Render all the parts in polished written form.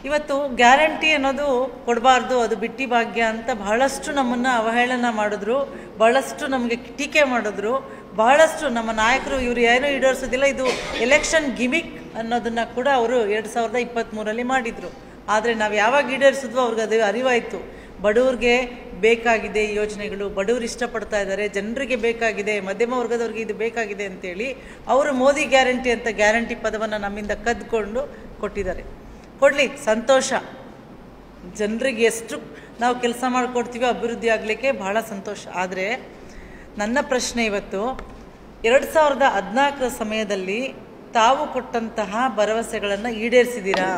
ಇವತ್ತು ಗ್ಯಾರಂಟಿ ಅನ್ನೋದು ಕೊಡಬಾರ್ದು, ಅದು ಬಿಟ್ಟಿ ಭಾಗ್ಯ ಅಂತ ಬಹಳಷ್ಟು ನಮ್ಮನ್ನು ಅವಹೇಳನ ಮಾಡಿದ್ರು, ಬಹಳಷ್ಟು ನಮಗೆ ಟೀಕೆ ಮಾಡಿದ್ರು, ಬಹಳಷ್ಟು ನಮ್ಮ ನಾಯಕರು ಇವರು ಏನೂ ಈಡೇರಿಸೋದಿಲ್ಲ, ಇದು ಎಲೆಕ್ಷನ್ ಗಿಮಿಕ್ ಅನ್ನೋದನ್ನು ಕೂಡ ಅವರು 2023ರಲ್ಲಿ ಮಾಡಿದರು. ಆದರೆ ನಾವು ಯಾವಾಗ ಈಡೇರಿಸಿದ್ವೋ ಅವ್ರಿಗೆ ಅದು ಅರಿವಾಯಿತು. ಬಡವ್ರಿಗೆ ಬೇಕಾಗಿದೆ ಈ ಯೋಜನೆಗಳು, ಬಡವರು ಇಷ್ಟಪಡ್ತಾ ಇದ್ದಾರೆ, ಜನರಿಗೆ ಬೇಕಾಗಿದೆ, ಮಧ್ಯಮ ವರ್ಗದವ್ರಿಗೆ ಇದು ಬೇಕಾಗಿದೆ ಅಂತೇಳಿ ಅವರು ಮೋದಿ ಗ್ಯಾರಂಟಿ ಅಂತ ಗ್ಯಾರಂಟಿ ಪದವನ್ನು ನಮ್ಮಿಂದ ಕದ್ಕೊಂಡು ಕೊಟ್ಟಿದ್ದಾರೆ. ಕೊಡಲಿ, ಸಂತೋಷ. ಜನರಿಗೆ ಎಷ್ಟು ನಾವು ಕೆಲಸ ಮಾಡಿಕೊಡ್ತೀವಿ ಅಭಿವೃದ್ಧಿ ಆಗಲಿಕ್ಕೆ ಬಹಳ ಸಂತೋಷ. ಆದರೆ ನನ್ನ ಪ್ರಶ್ನೆ ಇವತ್ತು 2014 ಸಮಯದಲ್ಲಿ ತಾವು ಕೊಟ್ಟಂತಹ ಭರವಸೆಗಳನ್ನು ಈಡೇರಿಸಿದ್ದೀರಾ?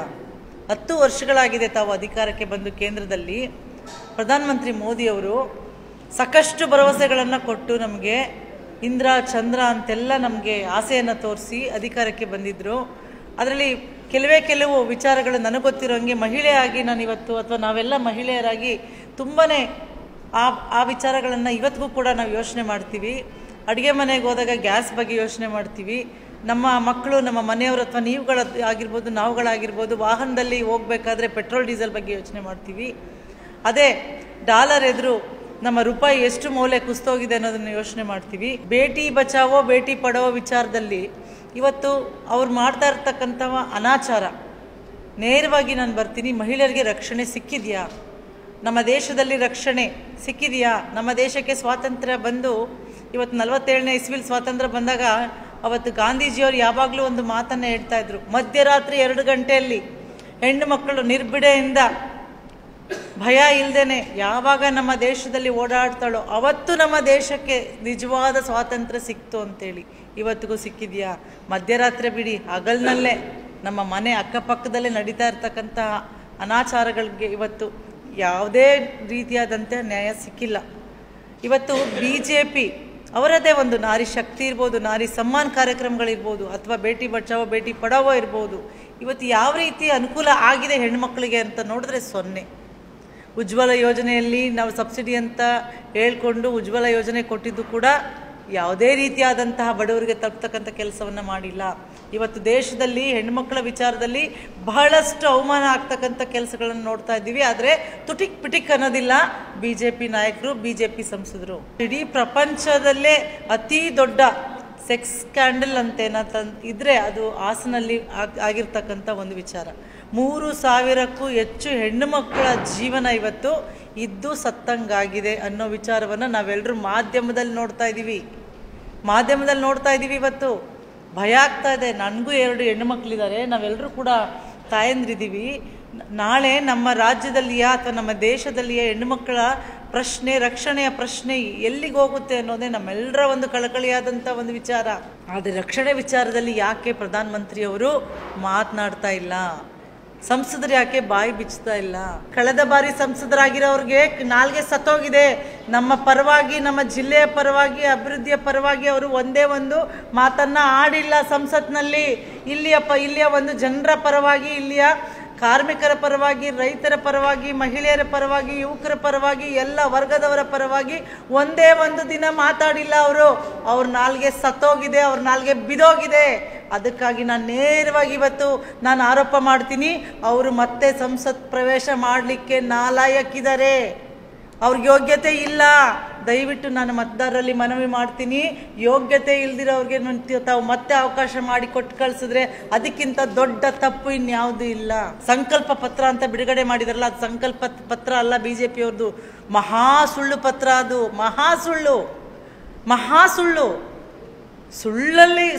10 ವರ್ಷಗಳಾಗಿದೆ ತಾವು ಅಧಿಕಾರಕ್ಕೆ ಬಂದು. ಕೇಂದ್ರದಲ್ಲಿ ಪ್ರಧಾನಮಂತ್ರಿ ಮೋದಿಯವರು ಸಾಕಷ್ಟು ಭರವಸೆಗಳನ್ನು ಕೊಟ್ಟು ನಮಗೆ ಇಂದ್ರ ಚಂದ್ರ ಅಂತೆಲ್ಲ ನಮಗೆ ಆಸೆಯನ್ನು ತೋರಿಸಿ ಅಧಿಕಾರಕ್ಕೆ ಬಂದಿದ್ದರು. ಅದರಲ್ಲಿ ಕೆಲವು ವಿಚಾರಗಳು ನನಗೆ ಗೊತ್ತಿರೋಂಗೆ ಮಹಿಳೆಯಾಗಿ ನಾನಿವತ್ತು ಅಥವಾ ನಾವೆಲ್ಲ ಮಹಿಳೆಯರಾಗಿ ತುಂಬಾ ಆ ವಿಚಾರಗಳನ್ನು ಇವತ್ತಿಗೂ ಕೂಡ ನಾವು ಯೋಚನೆ ಮಾಡ್ತೀವಿ. ಅಡುಗೆ ಮನೆಗೆ ಹೋದಾಗ ಗ್ಯಾಸ್ ಬಗ್ಗೆ ಯೋಚನೆ ಮಾಡ್ತೀವಿ. ನಮ್ಮ ಮಕ್ಕಳು, ನಮ್ಮ ಮನೆಯವರು ಅಥವಾ ನೀವುಗಳಾಗಿರ್ಬೋದು, ನಾವುಗಳಾಗಿರ್ಬೋದು, ವಾಹನದಲ್ಲಿ ಹೋಗಬೇಕಾದ್ರೆ ಪೆಟ್ರೋಲ್ ಡೀಸೆಲ್ ಬಗ್ಗೆ ಯೋಚನೆ ಮಾಡ್ತೀವಿ. ಅದೇ ಡಾಲರ್ ಎದುರು ನಮ್ಮ ರೂಪಾಯಿ ಎಷ್ಟು ಮೌಲ್ಯ ಕುಸಿತೋಗಿದೆ ಅನ್ನೋದನ್ನು ಯೋಚನೆ ಮಾಡ್ತೀವಿ. ಬೇಟಿ ಬಚಾವೋ ಬೇಟಿ ಪಡಾವೋ ವಿಚಾರದಲ್ಲಿ ಇವತ್ತು ಅವ್ರು ಮಾಡ್ತಾ ಇರ್ತಕ್ಕಂಥವ ಅನಾಚಾರ. ನೇರವಾಗಿ ನಾನು ಬರ್ತೀನಿ, ಮಹಿಳೆಯರಿಗೆ ರಕ್ಷಣೆ ಸಿಕ್ಕಿದೆಯಾ? ನಮ್ಮ ದೇಶದಲ್ಲಿ ರಕ್ಷಣೆ ಸಿಕ್ಕಿದೆಯಾ? ನಮ್ಮ ದೇಶಕ್ಕೆ ಸ್ವಾತಂತ್ರ್ಯ ಬಂದು ಇವತ್ತು 47ನೇ ಇಸ್ವಿಲಿ ಸ್ವಾತಂತ್ರ್ಯ ಬಂದಾಗ ಅವತ್ತು ಗಾಂಧೀಜಿಯವರು ಯಾವಾಗಲೂ ಒಂದು ಮಾತನ್ನು ಹೇಳ್ತಾ ಇದ್ರು, ಮಧ್ಯರಾತ್ರಿ 2 ಗಂಟೆಯಲ್ಲಿ ಹೆಣ್ಣು ಮಕ್ಕಳು ನಿರ್ಭಿಡೆಯಿಂದ ಭಯ ಇಲ್ಲದೇನೆ ಯಾವಾಗ ನಮ್ಮ ದೇಶದಲ್ಲಿ ಓಡಾಡ್ತಾಳೋ ಅವತ್ತು ನಮ್ಮ ದೇಶಕ್ಕೆ ನಿಜವಾದ ಸ್ವಾತಂತ್ರ್ಯ ಸಿಕ್ತು ಅಂತೇಳಿ. ಇವತ್ತಿಗೂ ಸಿಕ್ಕಿದೆಯಾ? ಮಧ್ಯರಾತ್ರಿ ಬಿಡಿ, ಹಗಲಿನಲ್ಲೇ ನಮ್ಮ ಮನೆ ಅಕ್ಕಪಕ್ಕದಲ್ಲೇ ನಡೀತಾ ಇರ್ತಕ್ಕಂಥ ಅನಾಚಾರಗಳಿಗೆ ಇವತ್ತು ಯಾವುದೇ ರೀತಿಯಾದಂಥ ನ್ಯಾಯ ಸಿಕ್ಕಿಲ್ಲ. ಇವತ್ತು BJP ಅವರದೇ ಒಂದು ನಾರಿ ಶಕ್ತಿ ಇರ್ಬೋದು, ನಾರಿ ಸಮ್ಮಾನ್ ಕಾರ್ಯಕ್ರಮಗಳಿರ್ಬೋದು, ಅಥವಾ ಬೇಟಿ ಬಚಾವೋ ಬೇಟಿ ಪಡಾವೋ ಇರ್ಬೋದು, ಇವತ್ತು ಯಾವ ರೀತಿ ಅನುಕೂಲ ಆಗಿದೆ ಹೆಣ್ಮಕ್ಳಿಗೆ ಅಂತ ನೋಡಿದ್ರೆ 0. ಉಜ್ವಲ ಯೋಜನೆಯಲ್ಲಿ ನಾವು ಸಬ್ಸಿಡಿ ಅಂತ ಹೇಳ್ಕೊಂಡು ಉಜ್ವಲ ಯೋಜನೆ ಕೊಟ್ಟಿದ್ದು ಕೂಡ ಯಾವುದೇ ರೀತಿಯಾದಂತಹ ಬಡವರಿಗೆ ತಲುಪ್ತಕ್ಕಂಥ ಕೆಲಸವನ್ನು ಮಾಡಿಲ್ಲ. ಇವತ್ತು ದೇಶದಲ್ಲಿ ಹೆಣ್ಮಕ್ಳ ವಿಚಾರದಲ್ಲಿ ಬಹಳಷ್ಟು ಅವಮಾನ ಆಗ್ತಕ್ಕಂಥ ಕೆಲಸಗಳನ್ನು ನೋಡ್ತಾ ಇದ್ದೀವಿ. ಆದರೆ ತುಟಿಕ್ ಪಿಟಿಕ್ ಅನ್ನೋದಿಲ್ಲ BJP ನಾಯಕರು, BJP ಸಂಸದರು. ಇಡೀ ಪ್ರಪಂಚದಲ್ಲೇ ಅತಿ ದೊಡ್ಡ ಸೆಕ್ಸ್ ಸ್ಕ್ಯಾಂಡಲ್ ಅಂತೇನಂತ ಇದ್ರೆ ಅದು ಹಾಸನಲ್ಲಿ ಆಗಿರ್ತಕ್ಕಂಥ ಒಂದು ವಿಚಾರ. 3000ಕ್ಕೂ ಹೆಚ್ಚು ಹೆಣ್ಣು ಮಕ್ಕಳ ಜೀವನ ಇವತ್ತು ಇದ್ದು ಸತ್ತಂಗಾಗಿದೆ ಅನ್ನೋ ವಿಚಾರವನ್ನು ನಾವೆಲ್ಲರೂ ಮಾಧ್ಯಮದಲ್ಲಿ ನೋಡ್ತಾ ಇದ್ದೀವಿ. ಇವತ್ತು ಭಯ ಆಗ್ತಾ ಇದೆ. ನನಗೂ 2 ಹೆಣ್ಣು ಮಕ್ಕಳಿದ್ದಾರೆ, ನಾವೆಲ್ಲರೂ ಕೂಡ ತಾಯಂದ್ರಿದ್ದೀವಿ. ನಾಳೆ ನಮ್ಮ ರಾಜ್ಯದಲ್ಲಿಯಾ ಅಥವಾ ನಮ್ಮ ದೇಶದಲ್ಲಿಯೇ ಹೆಣ್ಣು ಮಕ್ಕಳ ಪ್ರಶ್ನೆ, ರಕ್ಷಣೆಯ ಪ್ರಶ್ನೆ ಎಲ್ಲಿಗೆ ಹೋಗುತ್ತೆ ಅನ್ನೋದೇ ನಮ್ಮೆಲ್ಲರ ಒಂದು ಕಳಕಳಿಯಾದಂಥ ಒಂದು ವಿಚಾರ. ಆದರೆ ರಕ್ಷಣೆ ವಿಚಾರದಲ್ಲಿ ಯಾಕೆ ಪ್ರಧಾನಮಂತ್ರಿಯವರು ಮಾತನಾಡ್ತಾ ಇಲ್ಲ? ಸಂಸದರು ಯಾಕೆ ಬಾಯಿ ಬಿಚ್ಚುತ್ತಾ ಇಲ್ಲ? ಕಳೆದ ಬಾರಿ ಸಂಸದರಾಗಿರೋರಿಗೆ ನಾಲ್ಗೆ ಸತ್ತೋಗಿದೆ. ನಮ್ಮ ಪರವಾಗಿ, ನಮ್ಮ ಜಿಲ್ಲೆಯ ಪರವಾಗಿ, ಅಭಿವೃದ್ಧಿಯ ಪರವಾಗಿ ಅವರು ಒಂದೇ ಒಂದು ಮಾತನ್ನ ಆಡಿಲ್ಲ ಸಂಸತ್ನಲ್ಲಿ. ಇಲ್ಲಿಯ ಒಂದು ಜನರ ಪರವಾಗಿ, ಇಲ್ಲಿಯ ಕಾರ್ಮಿಕರ ಪರವಾಗಿ, ರೈತರ ಪರವಾಗಿ, ಮಹಿಳೆಯರ ಪರವಾಗಿ, ಯುವಕರ ಪರವಾಗಿ, ಎಲ್ಲ ವರ್ಗದವರ ಪರವಾಗಿ ಒಂದೇ ಒಂದು ದಿನ ಮಾತಾಡಿಲ್ಲ. ಅವ್ರ ನಾಲ್ಗೆ ಸತ್ತೋಗಿದೆ, ಅವ್ರ ನಾಲ್ಗೆ ಬಿದೋಗಿದೆ. ಅದಕ್ಕಾಗಿ ನಾನು ನೇರವಾಗಿ ಇವತ್ತು ನಾನು ಆರೋಪ ಮಾಡ್ತೀನಿ, ಅವರು ಮತ್ತೆ ಸಂಸತ್ ಪ್ರವೇಶ ಮಾಡಲಿಕ್ಕೆ ನಾಲಾಯಕ್ಕಿದ್ದಾರೆ, ಅವ್ರಿಗೆ ಯೋಗ್ಯತೆ ಇಲ್ಲ. ದಯವಿಟ್ಟು ನಾನು ಮತದಾರರಲ್ಲಿ ಮನವಿ ಮಾಡ್ತೀನಿ, ಯೋಗ್ಯತೆ ಇಲ್ದಿರೋರಿಗೆ ತಾವು ಮತ್ತೆ ಅವಕಾಶ ಮಾಡಿ ಕೊಟ್ಟು ಕಳಿಸಿದ್ರೆ ಅದಕ್ಕಿಂತ ದೊಡ್ಡ ತಪ್ಪು ಇನ್ಯಾವುದೂ ಇಲ್ಲ. ಸಂಕಲ್ಪ ಪತ್ರ ಅಂತ ಬಿಡುಗಡೆ ಮಾಡಿದಾರಲ್ಲ, ಅದು ಸಂಕಲ್ಪ ಪತ್ರ ಅಲ್ಲ, BJP ಅವ್ರದ್ದು ಮಹಾ ಸುಳ್ಳು ಪತ್ರ. ಅದು ಮಹಾ ಸುಳ್ಳು.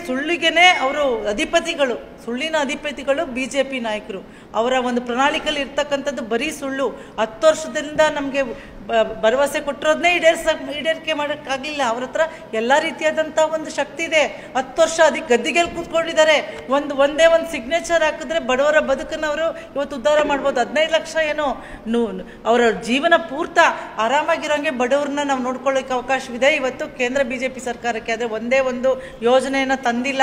ಸುಳ್ಳಿಗೆನೆ ಅವರು ಅಧಿಪತಿಗಳು, ಸುಳ್ಳಿನ ಅಧಿಪತಿಗಳು BJP ನಾಯಕರು. ಅವರ ಒಂದು ಪ್ರಣಾಳಿಕೆಯಲ್ಲಿ ಇರ್ತಕ್ಕಂಥದ್ದು ಬರೀ ಸುಳ್ಳು. 10 ವರ್ಷದಿಂದ ನಮಗೆ ಭರವಸೆ ಕೊಟ್ಟಿರೋದನ್ನೇ ಈಡೇರಿಕೆ ಮಾಡೋಕ್ಕಾಗಲಿಲ್ಲ. ಅವ್ರ ಹತ್ರ ಎಲ್ಲ ರೀತಿಯಾದಂಥ ಒಂದು ಶಕ್ತಿ ಇದೆ. 10 ವರ್ಷ ಗದ್ದಿಗೆಲ್ಲಿ ಕೂತ್ಕೊಂಡಿದ್ದಾರೆ. ಒಂದೇ ಒಂದು ಸಿಗ್ನೇಚರ್ ಹಾಕಿದ್ರೆ ಬಡವರ ಬದುಕನ್ನು ಅವರು ಇವತ್ತು ಉದ್ಧಾರ ಮಾಡ್ಬೋದು. 15 ಲಕ್ಷ ಏನೋ ಅವರ ಜೀವನ ಪೂರ್ತ ಆರಾಮಾಗಿರೋಂಗೆ ಬಡವ್ರನ್ನ ನಾವು ನೋಡ್ಕೊಳ್ಳೋಕೆ ಅವಕಾಶವಿದೆ ಇವತ್ತು ಕೇಂದ್ರ BJP ಸರ್ಕಾರಕ್ಕೆ. ಆದರೆ ಒಂದೇ ಒಂದು ಯೋಜನೆಯನ್ನು ತಂದಿಲ್ಲ.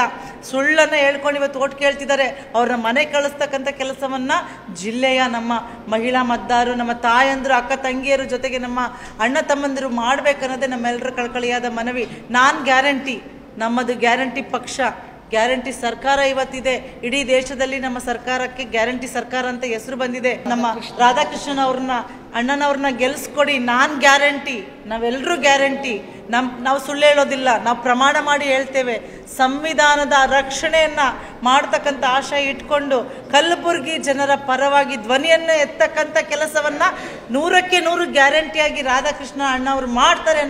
ಸುಳ್ಳನ್ನು ಹೇಳ್ಕೊಂಡು ಇವತ್ತು ಓಟ್ ಕೇಳ್ತಿದ್ದಾರೆ. ಅವ್ರನ್ನ ಮನೆ ಕಳಿಸ್ತಕ್ಕಂಥ ಕೆಲಸವನ್ನು ಜಿಲ್ಲೆಯ ನಮ್ಮ ಮಹಿಳಾ ಮತದಾರರು, ನಮ್ಮ ತಾಯಂದರು, ಅಕ್ಕ ತಂಗಿಯರು ಜೊತೆಗೆ ನಮ್ಮ ಅಣ್ಣ ತಮ್ಮಂದಿರು ಮಾಡಬೇಕನ್ನೋದೇ ನಮ್ಮೆಲ್ಲರ ಕಳಕಳಿಯಾದ ಮನವಿ. ನಮ್ಮದು ಗ್ಯಾರಂಟಿ ಪಕ್ಷ. ಗ್ಯಾರಂಟಿ ಸರ್ಕಾರ ಇವತ್ತಿದೆ. ಇಡೀ ದೇಶದಲ್ಲಿ ನಮ್ಮ ಸರ್ಕಾರಕ್ಕೆ ಗ್ಯಾರಂಟಿ ಸರ್ಕಾರ ಅಂತ ಹೆಸರು ಬಂದಿದೆ. ನಮ್ಮ ರಾಧಾಕೃಷ್ಣನ್ ಅವ್ರನ್ನ ಅಣ್ಣನವ್ರನ್ನ ಗೆಲ್ಸ್ಕೊಡಿ. ನಾನು ಗ್ಯಾರಂಟಿ, ನಾವೆಲ್ಲರೂ ಗ್ಯಾರಂಟಿ. ನಾವು ಸುಳ್ಳು ಹೇಳೋದಿಲ್ಲ, ನಾವು ಪ್ರಮಾಣ ಮಾಡಿ ಹೇಳ್ತೇವೆ. ಸಂವಿಧಾನದ ರಕ್ಷಣೆಯನ್ನು ಮಾಡ್ತಕ್ಕಂಥ ಆಶಯ ಇಟ್ಕೊಂಡು ಕಲಬುರಗಿ ಜನರ ಪರವಾಗಿ ಧ್ವನಿಯನ್ನು ಎತ್ತಕ್ಕಂಥ ಕೆಲಸವನ್ನು 100ಕ್ಕೆ 100 ಗ್ಯಾರಂಟಿಯಾಗಿ ರಾಧಾಕೃಷ್ಣ ಅಣ್ಣವರು ಮಾಡ್ತಾರೆ.